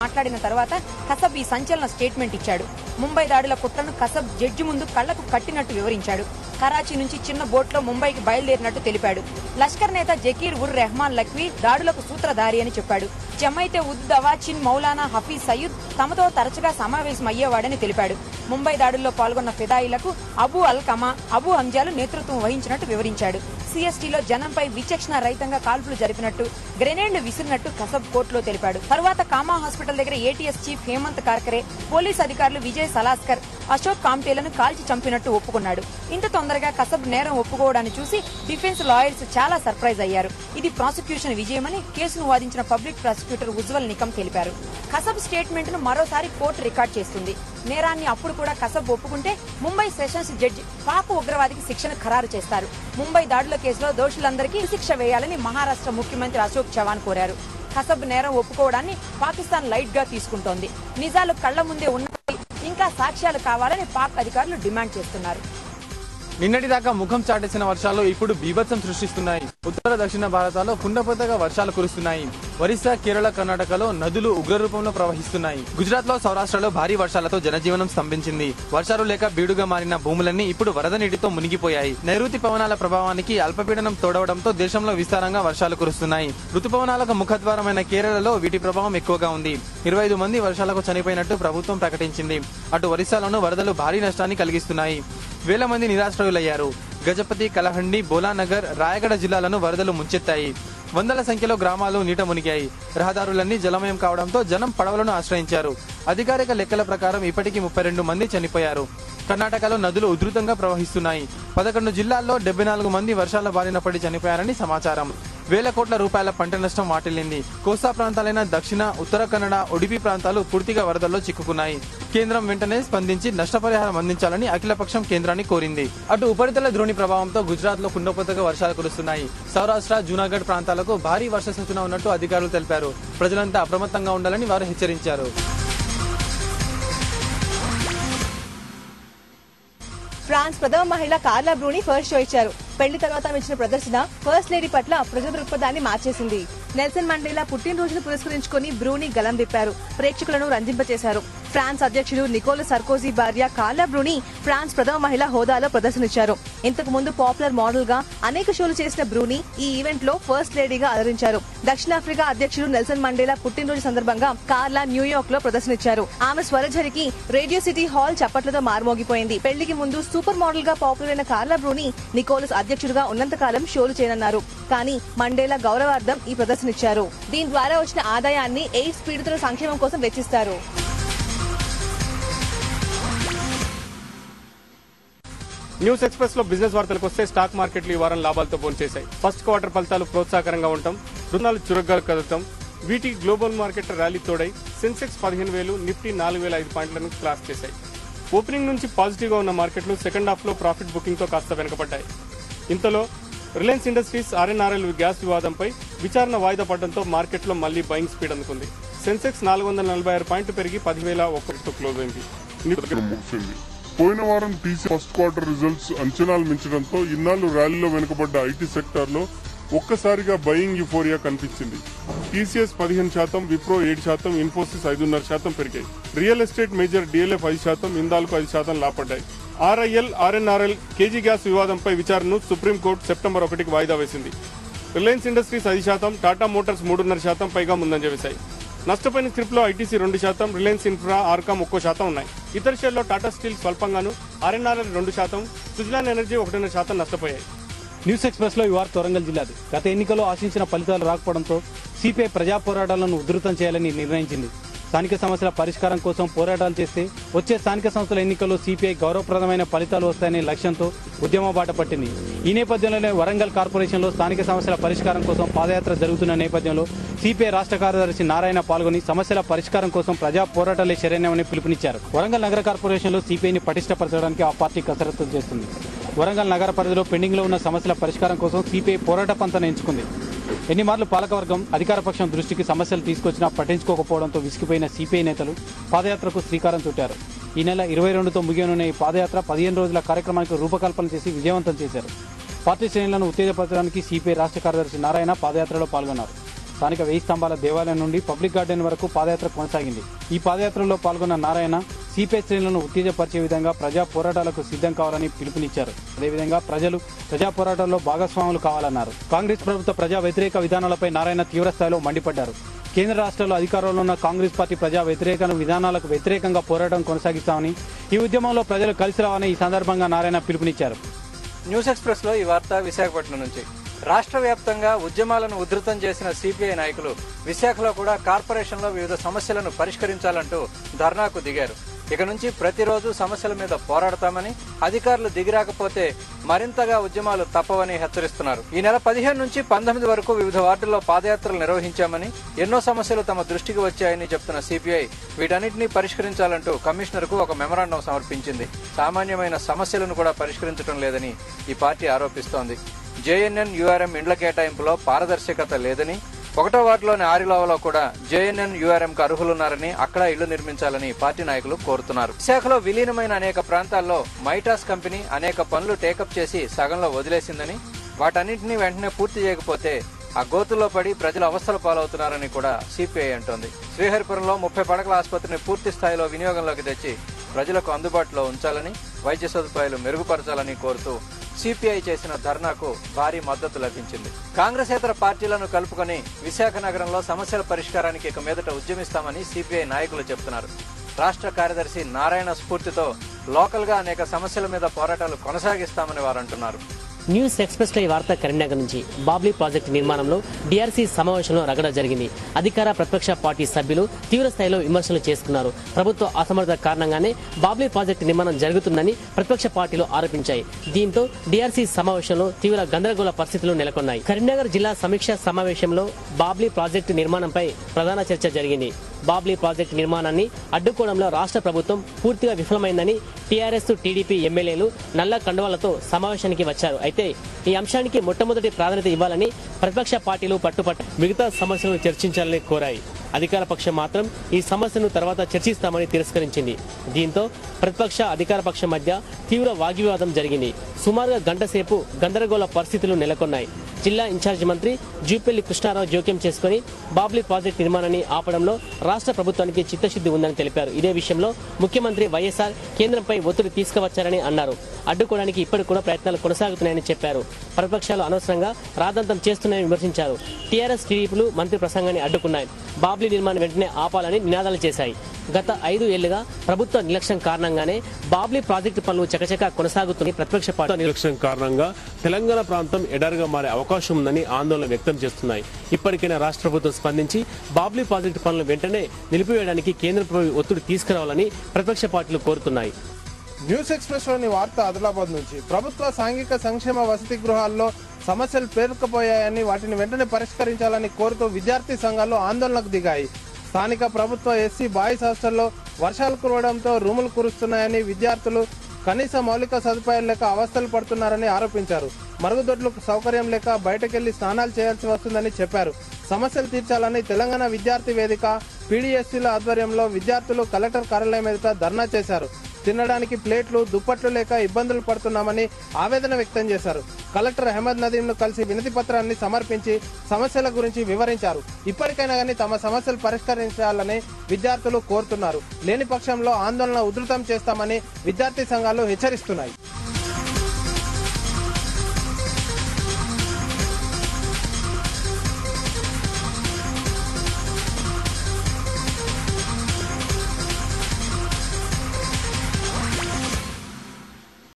మాట్లాడిన తర్వాత కసబ్ ఈ సంచలన స్టేట్మెంట్ ఇచ్చాడు. ముంబై దాడుల కుట్రను కసబ్ జడ్జి ముందు కళ్లకు కట్టినట్టు వివరించాడు. కరాచీ నుంచి చిన్న బోట్లో ముంబైకి బయలుదేరినట్టు తెలిపాడు. లష్కర్ నేత జకీర్ ఉర్ రెహమాన్ లఖ్వీ దాడులకు సూత్రధారి అని చెప్పాడు. జమైతే ఉద్ దవాచిన్ మౌలానా హఫీజ్ సయ్యద్ తమతో తరచుగా సమావేశం అయ్యేవాడని తెలిపాడు. ముంబై దాడుల్లో పాల్గొన్న ఫిదాయిలకు అబూ అల్ కమా, అబూ హంజాలు నేతృత్వం వహించినట్టు వివరించాడు. సిఎస్టీలో జనంపై విచక్షణ రహితంగా కాల్పులు జరిపినట్టు, గ్రెనేడ్లు విసిరినట్టు కసబ్ కోర్టులో తెలిపాడు. తరువాత కామా హాస్పిటల్ దగ్గర ఏటీఎస్ చీఫ్ హేమంత్ కార్కరే, పోలీస్ అధికారులు విజయ్ సలాస్కర్, అశోక్ కామ్టేలను కాల్చి చంపినట్టు ఒప్పుకున్నాడు. ఇంత తొందరగా కసబ్ నేరం ఒప్పుకోవడాన్ని చూసి డిఫెన్స్ లాయర్స్ చాలా సర్ప్రైజ్ అయ్యారు. ఇది ప్రాసిక్యూషన్ విజయమని కేసును వాదించిన పబ్లిక్ ప్రాసిక్యూటర్ ఉజ్వల్ నికమ్ తెలిపారు. కసబ్ స్టేట్మెంట్ ను మరోసారి కోర్టు రికార్డ్ చేస్తుంది. నేరాన్ని అప్పుడు కూడా కసబ్ ఒప్పుకుంటే ముంబై సెషన్స్ జడ్జి పాక్ ఉగ్రవాదికి శిక్షను ఖరారు చేస్తారు. ముంబై దాడుల కేసులో దోషులందరికీ శిక్ష వేయాలని మహారాష్ట్ర ముఖ్యమంత్రి అశోక్ చవాన్ కోరారు. కసబ్ నేరం ఒప్పుకోవడాన్ని పాకిస్తాన్ లైట్ గా తీసుకుంటోంది. నిజాలు కళ్ల ముందే ఉన్నాయి, ఇంకా సాక్ష్యాలు కావాలని పాక్ అధికారులు డిమాండ్ చేస్తున్నారు. నిన్నటిదాకా ముఖం చాటేసిన వర్షాలు ఇప్పుడు బీభత్సం సృష్టిస్తున్నాయి. ఉత్తర దక్షిణ భారతాల్లో కుండపోతగా వర్షాలు కురుస్తున్నాయి. ఒరిస్సా, కేరళ, కర్ణాటకలో నదులు ఉగ్రరూపంలో ప్రవహిస్తున్నాయి. గుజరాత్ లో, సౌరాష్ట్రలో భారీ వర్షాలతో జనజీవనం స్తంభించింది. వర్షాలు లేక బీడుగా మారిన భూములన్నీ ఇప్పుడు వరద నీటితో మునిగిపోయాయి. నైరుతి పవనాల ప్రభావానికి అల్పపీడనం తోడవడంతో దేశంలో విస్తారంగా వర్షాలు కురుస్తున్నాయి. ఋతుపవనాలకు ముఖద్వారమైన కేరళలో వీటి ప్రభావం ఎక్కువగా ఉంది. 25 మంది వర్షాలకు చనిపోయినట్టు ప్రభుత్వం ప్రకటించింది. అటు ఒరిస్సాలోనూ వరదలు భారీ నష్టాన్ని కలిగిస్తున్నాయి. వేల మంది నిరాశ్రయులయ్యారు. గజపతి, కలహండి, బోలానగర్, రాయగడ జిల్లాలను వరదలు ముంచెత్తాయి. వందల సంఖ్యలో గ్రామాలు నీట మునిగాయి. రహదారులన్నీ జలమయం కావడంతో జనం పడవలను ఆశ్రయించారు. అధికారిక లెక్కల ప్రకారం ఇప్పటికీ 32 మంది చనిపోయారు. కర్ణాటకలో నదులు ఉధృతంగా ప్రవహిస్తున్నాయి. 11 జిల్లాల్లో 74 మంది వర్షాల బారిన పడి చనిపోయారని సమాచారం. వేల కోట్ల రూపాయల పంట నష్టం వాటిల్లింది. కోస్తా ప్రాంతాలైన దక్షిణ, ఉత్తర కన్నడ, ఉడిపి ప్రాంతాలు పూర్తిగా వరదల్లో చిక్కుకున్నాయి. కేంద్రం వెంటనే స్పందించి నష్టపరిహారం అందించాలని అఖిలపక్షం కేంద్రాన్ని కోరింది. అటు ఉపరితల ద్రోణి ప్రభావంతో గుజరాత్ లో కుండపోతగా వర్షాలు కురుస్తున్నాయి. సౌరాష్ట్ర, జూనాగఢ్ ప్రాంతాలకు భారీ వర్ష సూచన ఉన్నట్టు అధికారులు తెలిపారు. ప్రజలంతా అప్రమత్తంగా ఉండాలని వారు హెచ్చరించారు. ఫ్రాన్స్ ప్రథమ మహిళ కార్లా బ్రూనీ ఫస్ట్ షో ఇచ్చారు. పెళ్లి తర్వాత ఇచ్చిన ప్రదర్శన ఫస్ట్ లేడీ పట్ల ప్రజల దృక్పథాన్ని మార్చేసింది. నెల్సన్ మండేలా పుట్టినరోజును పురస్కరించుకుని బ్రూనీ గలం విప్పారు. ప్రేక్షకులను రంజింపచేశారు. ఫ్రాన్స్ అధ్యక్షుడు నికోలా సర్కోజీ భార్య కార్లా బ్రూనీ ఫ్రాన్స్ ప్రథమ మహిళ హోదాలో ప్రదర్శనిచ్చారు. ఇంతకు ముందు పాపులర్ మోడల్ గా అనేక షోలు చేసిన బ్రూనీ ఈ ఈవెంట్ లో ఫస్ట్ లేడీగా అలరించారు. దక్షిణాఫ్రికా అధ్యక్షుడు నెల్సన్ మండేలా పుట్టినరోజు సందర్భంగా కార్లా న్యూయార్క్ లో ప్రదర్శనిచ్చారు. ఆమె స్వరఝరికి రేడియో సిటీ హాల్ చప్పట్లతో మార్మోగిపోయింది. పెళ్లికి ముందు సూపర్ మోడల్ గా పాపులర్ అయిన కార్లా బ్రూనీ నికోలస్ అధ్యక్షుడిగా ఉన్నంతకాలం షోలు చేయనున్నారు. కానీ మండేలా గౌరవార్థం ఈ ప్రదర్శనిచ్చారు. దీని ద్వారా వచ్చిన ఆదాయాన్ని ఎయిడ్స్ పీడితుల సంక్షేమం కోసం వెచ్చిస్తారు. న్యూస్ ఎక్స్ప్రెస్ లో బిజినెస్ వార్తలకు వస్తే స్టాక్ మార్కెట్లు ఈ వారం లాభాలతో పోల్చేశాయి. ఫస్ట్ క్వార్టర్ ఫలితాలు ప్రోత్సాహకరంగా ఉండటం, రుణాలు చురుగ్గా కదలటం, వీటి గ్లోబల్ మార్కెట్ ర్యాలీ తోడై సెన్సెక్స్ 15,000, నిఫ్టీ 4,005 పాయింట్లను క్రాస్ చేశాయి. ఓపెనింగ్ నుంచి పాజిటివ్ గా ఉన్న మార్కెట్లు సెకండ్ హాఫ్ లో ప్రాఫిట్ బుకింగ్ తో కాస్త వెనుకబడ్డాయి. ఇంతలో రిలయన్స్ ఇండస్ట్రీస్ ఆర్ఎన్ఆర్ఎల్ గ్యాస్ వివాదంపై విచారణ వాయిదా పడడంతో మార్కెట్లో మళ్లీ బయింగ్ స్పీడ్ అందుకుంది. సెన్సెక్స్ 446 పాయింట్లు పెరిగి 10,001తో క్లోజ్ అయింది. పోయిన వారం టీసీ ఫస్ట్ క్వార్టర్ రిజల్ట్స్ అంచనాలు మించడంతో ఇన్నాళ్లు ర్యాలీలో వెనుకబడ్డ ఐటీ సెక్టార్ లో ఒక్కసారిగా బయింగ్ యుఫోరియా కనిపించింది. టీసీఎస్ 15%, విప్రో 7%, ఇన్ఫోసిస్ 5.5% పెరిగాయి. Real estate major DLF 5%, Hindalco 5% లాభపడ్డాయి. ఆర్ఐఎల్, ఆర్ఎన్ఆర్ఎల్ కేజీ గ్యాస్ వివాదంపై విచారణను సుప్రీంకోర్టు సెప్టెంబర్ 1కి వాయిదా వేసింది. రిలయన్స్ ఇండస్ట్రీస్ 5%, టాటా మోటార్స్ 3.5% పైగా ముందంజ వేశాయి. నష్టపోయిన స్క్రిప్ట్ లో ఐటీసీ 2%, రిలయన్స్ ఇన్ఫ్రా, ఆర్కామ్ 1% ఉన్నాయి. ఇతర షేర్లో టాటా స్టీల్ స్వల్పంగాను, ఆర్ఎన్ఆర్ఎల్ 2%, సుజలాన్ ఎనర్జీ 1.5% నష్టపోయాయి. న్యూస్ ఎక్స్ప్రెస్ లో ఈ వార్త వరంగల్ జిల్లాది. గత ఎన్నికల్లో ఆశించిన ఫలితాలు రాకపోవడంతో సిపిఐ ప్రజా పోరాటాలను ఉధృతం చేయాలని నిర్ణయించింది. స్థానిక సమస్యల పరిష్కారం కోసం పోరాటాలు చేస్తే వచ్చే స్థానిక సంస్థల ఎన్నికల్లో సిపిఐ గౌరవప్రదమైన ఫలితాలు వస్తాయనే లక్ష్యంతో ఉద్యమ బాట పట్టింది. ఈ నేపథ్యంలోనే వరంగల్ కార్పొరేషన్లో స్థానిక సమస్యల పరిష్కారం కోసం పాదయాత్ర జరుగుతున్న నేపథ్యంలో సిపిఐ రాష్ట్ర కార్యదర్శి నారాయణ పాల్గొని సమస్యల పరిష్కారం కోసం ప్రజా పోరాటాలే శరణ్యమని పిలుపునిచ్చారు. వరంగల్ నగర కార్పొరేషన్లో సిపిఐని పటిష్టపరచడానికి ఆ పార్టీ కసరత్తు చేస్తుంది. వరంగల్ నగర పరిధిలో పెండింగ్ లో ఉన్న సమస్యల పరిష్కారం కోసం సిపిఐ పోరాట పంతను ఎంచుకుంది. ఎన్ని మార్లు పాలకవర్గం అధికార పక్షం దృష్టికి సమస్యలు తీసుకొచ్చినా పట్టించుకోకపోవడంతో విసిగిపోయిన సిపిఐ నేతలు పాదయాత్రకు శ్రీకారం చుట్టారు. ఈ నెల 22తో ముగియనున్న ఈ పాదయాత్ర 15 రోజుల కార్యక్రమానికి రూపకల్పన చేసి విజయవంతం చేశారు. పార్టీ శ్రేణులను ఉత్తేజపరచడానికి సిపిఐ రాష్ట్ర కార్యదర్శి నారాయణ పాదయాత్రలో పాల్గొన్నారు. స్థానిక 1000 స్తంభాల దేవాలయం నుండి పబ్లిక్ గార్డెన్ వరకు పాదయాత్ర కొనసాగింది. ఈ పాదయాత్రలో పాల్గొన్న నారాయణ సిపిఐ శ్రేణులను ఉత్తేజపరిచే విధంగా ప్రజా పోరాటాలకు సిద్ధం కావాలని పిలుపునిచ్చారు. అదేవిధంగా ప్రజలు ప్రజా పోరాటాల్లో భాగస్వాములు కావాలన్నారు. కాంగ్రెస్ ప్రభుత్వ ప్రజా వ్యతిరేక విధానాలపై నారాయణ తీవ్రస్థాయిలో మండిపడ్డారు. కేంద్ర రాష్ట్రాల్లో అధికారంలో ఉన్న కాంగ్రెస్ పార్టీ ప్రజా వ్యతిరేక విధానాలకు వ్యతిరేకంగా పోరాటం కొనసాగిస్తామని, ఈ ఉద్యమంలో ప్రజలు కలిసి రావాలని ఈ సందర్భంగా నారాయణ పిలుపునిచ్చారు. న్యూస్ ఎక్స్ప్రెస్ లో ఈ వార్త విశాఖపట్నం నుంచి. రాష్ట్ర వ్యాప్తంగా ఉద్యమాలను ఉధృతం చేసిన సిపిఐ నాయకులు విశాఖలో కూడా కార్పొరేషన్లో వివిధ సమస్యలను పరిష్కరించాలంటూ ధర్నాకు దిగారు. ఇక నుంచి ప్రతిరోజు సమస్యల మీద పోరాడతామని, అధికారులు దిగిరాకపోతే మరింతగా ఉద్యమాలు తప్పవని హెచ్చరిస్తున్నారు. ఈ నెల 15 నుంచి 19 వరకు వివిధ వార్డుల్లో పాదయాత్రలు నిర్వహించామని, ఎన్నో సమస్యలు తమ దృష్టికి వచ్చాయని చెప్తున్న సిపిఐ వీటన్నిటినీ పరిష్కరించాలంటూ కమిషనర్ కు ఒక మెమరాండం సమర్పించింది. సామాన్యమైన సమస్యలను కూడా పరిష్కరించడం లేదని ఈ పార్టీ ఆరోపిస్తోంది. జేఎన్ఎన్ యూఆర్ఎం ఇండ్ల కేటాయింపులో పారదర్శకత లేదని, 1వ వార్డులోని ఆరిలోవలో కూడా జేఎన్ఎన్ యూఆర్ఎం కు అర్హులున్నారని, అక్కడ ఇళ్లు నిర్మించాలని పార్టీ నాయకులు కోరుతున్నారు. విశాఖలో విలీనమైన అనేక ప్రాంతాల్లో మైటాస్ కంపెనీ అనేక పనులు టేకప్ చేసి సగంలో వదిలేసిందని, వాటన్నింటినీ వెంటనే పూర్తి చేయకపోతే ఆ గోతుల్లో పడి ప్రజలు అవస్థలు పాలవుతున్నారని కూడా సిపిఐ అంటోంది. శ్రీహరిపురంలో 30 పడకల ఆసుపత్రిని పూర్తి స్థాయిలో వినియోగంలోకి తెచ్చి ప్రజలకు అందుబాటులో ఉంచాలని, వైద్య సదుపాయాలు మెరుగుపరచాలని కోరుతూ సిపిఐ చేసిన ధర్నాకు భారీ మద్దతు లభించింది. కాంగ్రెసేతర పార్టీలను కలుపుకొని విశాఖ నగరంలో సమస్యల పరిష్కారానికి ఇక మీదట ఉద్యమిస్తామని సిపిఐ నాయకులు చెబుతున్నారు. రాష్ట్ర కార్యదర్శి నారాయణ స్ఫూర్తితో లోకల్ గా అనేక సమస్యల మీద పోరాటాలు కొనసాగిస్తామని వారు అంటున్నారు. న్యూస్ ఎక్స్ప్రెస్ లో ఈ వార్త కరీంనగర్ నుంచి. బాబ్లీ ప్రాజెక్టు నిర్మాణంలో డిఆర్సీ సమావేశంలో రగడ జరిగింది. అధికార ప్రతిపక్ష పార్టీ సభ్యులు తీవ్ర స్థాయిలో విమర్శలు చేసుకున్నారు. ప్రభుత్వ అసమర్థత కారణంగానే బాబ్లీ ప్రాజెక్టు నిర్మాణం జరుగుతుందని ప్రతిపక్ష పార్టీలు ఆరోపించాయి. దీంతో డిఆర్సీ సమావేశంలో తీవ్ర గందరగోళ పరిస్థితులు నెలకొన్నాయి. కరీంనగర్ జిల్లా సమీక్ష సమావేశంలో బాబ్లీ ప్రాజెక్టు నిర్మాణంపై ప్రధాన చర్చ జరిగింది. బాబ్లీ ప్రాజెక్టు నిర్మాణాన్ని అడ్డుకోవడంలో రాష్ట్ర ప్రభుత్వం పూర్తిగా విఫలమైందని టీఆర్ఎస్, టీడీపీ ఎమ్మెల్యేలు నల్ల కండువాలతో సమావేశానికి వచ్చారు. అయితే ఈ అంశానికి మొట్టమొదటి ప్రాధాన్యత ఇవ్వాలని ప్రతిపక్ష పార్టీలు పట్టుపట్ట మిగతా సమస్యలను చర్చించాలని కోరాయి. అధికార పక్షం మాత్రం ఈ సమస్యను తర్వాత చర్చిస్తామని తిరస్కరించింది. దీంతో ప్రతిపక్ష అధికార పక్షం మధ్య తీవ్ర వాగ్వివాదం జరిగింది. సుమారుగా గంట సేపు గందరగోళ పరిస్థితులు నెలకొన్నాయి. జిల్లా ఇన్ఛార్జి మంత్రి జూపల్లి కృష్ణారావు జోక్యం చేసుకుని బాబ్లీ ప్రాజెక్టు నిర్మాణాన్ని ఆపడంలో రాష్ట్ర ప్రభుత్వానికి చిత్తశుద్ధి ఉందని తెలిపారు. ఇదే విషయంలో ముఖ్యమంత్రి వైఎస్ఆర్ కేంద్రంపై ఒత్తిడి తీసుకువచ్చారని అన్నారు. అడ్డుకోవడానికి ఇప్పటికి కూడా ప్రయత్నాలు కొనసాగుతున్నాయని చెప్పారు. ప్రతిపక్షాలు అనవసరంగా రాద్ధాంతం చేస్తున్నాయని విమర్శించారు. టీఆర్ఎస్, టీడీపీలు మంత్రి ప్రసంగాన్ని అడ్డుకున్నాయి. బాబ్లీ నిర్మాణం వెంటనే ఆపాలని నినాదాలు చేశాయి. గత 5 ఏళ్లుగా ప్రభుత్వ నిర్లక్ష్యం కారణంగానే బాబ్లీ ప్రాజెక్టు పనులు చకచకా కొనసాగుతున్న ప్రతిపక్ష పార్టీ నిర్లక్ష్యం కారణంగా తెలంగాణ ప్రాంతం ఎడారిగా మారే అవకాశం ఉందని ఆందోళన వ్యక్తం చేస్తున్నాయి. ఇప్పటికైనా రాష్ట్ర ప్రభుత్వం స్పందించి బాబ్లీ ప్రాజెక్టు పనులు వెంటనే నిలిపివేయడానికి కేంద్రంపై ఒత్తిడి తీసుకురావాలని ప్రతిపక్ష పార్టీలు కోరుతున్నాయి. న్యూస్ ఎక్స్ప్రెస్ లోని వార్త ఆదిలాబాద్ నుంచి. ప్రభుత్వ సాంఘిక సంక్షేమ వసతి గృహాల్లో సమస్యలు పేరుకుపోయాయని, వాటిని వెంటనే పరిష్కరించాలని కోరుతూ విద్యార్థి సంఘాలు ఆందోళనకు దిగాయి. స్థానిక ప్రభుత్వ ఎస్సీ బాయ్స్ హాస్టల్లో వర్షాలు కురవడంతో రూములు కురుస్తున్నాయని, విద్యార్థులు కనీస మౌలిక సదుపాయాలు లేక అవస్థలు పడుతున్నారని ఆరోపించారు. మరుగుదొడ్లకు సౌకర్యం లేక బయటకెళ్లి స్నానాలు చేయాల్సి వస్తుందని చెప్పారు. సమస్యలు తీర్చాలని తెలంగాణ విద్యార్థి వేదిక, పీడీఎస్సీల ఆధ్వర్యంలో విద్యార్థులు కలెక్టర్ కార్యాలయం ఎదుట ధర్నా చేశారు. తినడానికి ప్లేట్లు, దుప్పట్లు లేక ఇబ్బందులు పడుతున్నామని ఆవేదన వ్యక్తం చేశారు. కలెక్టర్ అహ్మద్ నదీంను కలిసి వినతి పత్రాన్ని సమర్పించి సమస్యల గురించి వివరించారు. ఇప్పటికైనా కానీ తమ సమస్యలు పరిష్కరించాలని విద్యార్థులు కోరుతున్నారు. లేని పక్షంలో ఆందోళన ఉధృతం చేస్తామని విద్యార్థి సంఘాలు హెచ్చరిస్తున్నాయి.